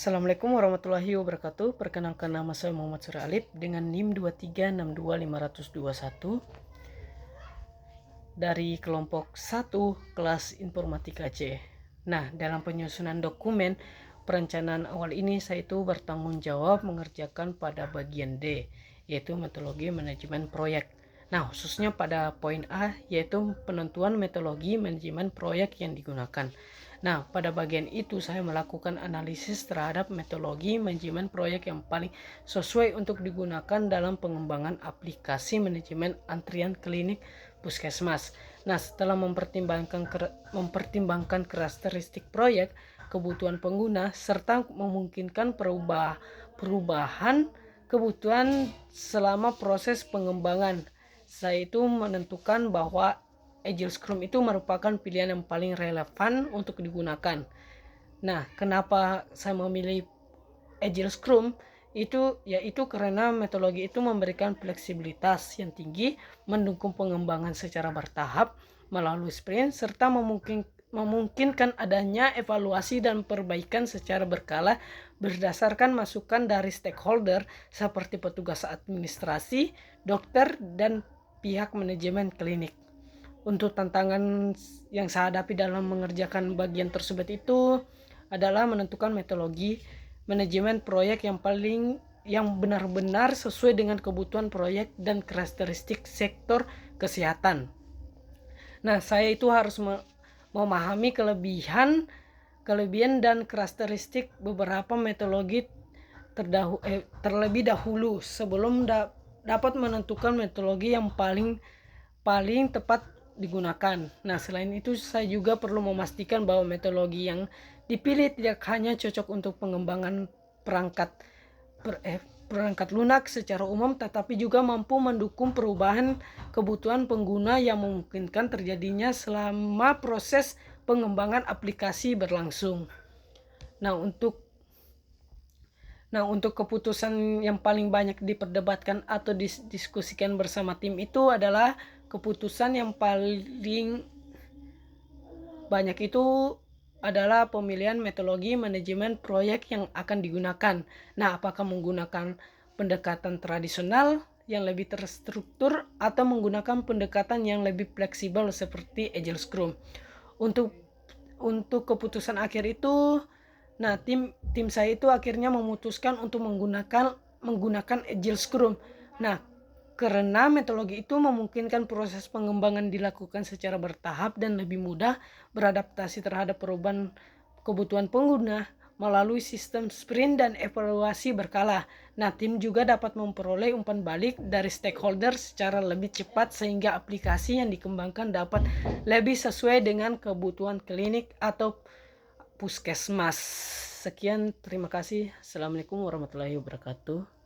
Assalamualaikum warahmatullahi wabarakatuh. Perkenalkan, nama saya Muhammad Surya Alif dengan NIM 2362521 dari kelompok 1 kelas Informatika C. Nah, dalam penyusunan dokumen perencanaan awal ini saya itu bertanggung jawab mengerjakan pada bagian D, yaitu metodologi manajemen proyek. Nah, khususnya pada poin A, yaitu penentuan metodologi manajemen proyek yang digunakan. Nah, pada bagian itu saya melakukan analisis terhadap metodologi manajemen proyek yang paling sesuai untuk digunakan dalam pengembangan aplikasi manajemen antrian klinik puskesmas. Nah, setelah mempertimbangkan karakteristik proyek, kebutuhan pengguna, serta memungkinkan perubahan kebutuhan selama proses pengembangan, saya itu menentukan bahwa Agile Scrum itu merupakan pilihan yang paling relevan untuk digunakan. Nah, kenapa saya memilih Agile Scrum? Yaitu karena metodologi itu memberikan fleksibilitas yang tinggi, mendukung pengembangan secara bertahap melalui sprint, serta memungkinkan adanya evaluasi dan perbaikan secara berkala berdasarkan masukan dari stakeholder seperti petugas administrasi, dokter, dan pihak manajemen klinik. Untuk tantangan yang saya hadapi dalam mengerjakan bagian tersebut itu adalah menentukan metodologi manajemen proyek yang benar-benar sesuai dengan kebutuhan proyek dan karakteristik sektor kesehatan. Nah, saya itu harus memahami kelebihan dan karakteristik beberapa metodologi terlebih dahulu sebelum dapat menentukan metodologi yang paling tepat digunakan. Nah, selain itu saya juga perlu memastikan bahwa metodologi yang dipilih tidak hanya cocok untuk pengembangan perangkat lunak secara umum, tetapi juga mampu mendukung perubahan kebutuhan pengguna yang memungkinkan terjadinya selama proses pengembangan aplikasi berlangsung. Nah, untuk keputusan yang paling banyak diperdebatkan atau didiskusikan bersama tim itu adalah keputusan yang paling banyak itu adalah pemilihan metodologi manajemen proyek yang akan digunakan. Nah, apakah menggunakan pendekatan tradisional yang lebih terstruktur atau menggunakan pendekatan yang lebih fleksibel seperti Agile Scrum. Untuk keputusan akhir itu, nah tim saya itu akhirnya memutuskan untuk menggunakan Agile Scrum. Nah, karena metodologi itu memungkinkan proses pengembangan dilakukan secara bertahap dan lebih mudah beradaptasi terhadap perubahan kebutuhan pengguna melalui sistem sprint dan evaluasi berkala. Nah, tim juga dapat memperoleh umpan balik dari stakeholder secara lebih cepat sehingga aplikasi yang dikembangkan dapat lebih sesuai dengan kebutuhan klinik atau puskesmas. Sekian, terima kasih. Assalamualaikum warahmatullahi wabarakatuh.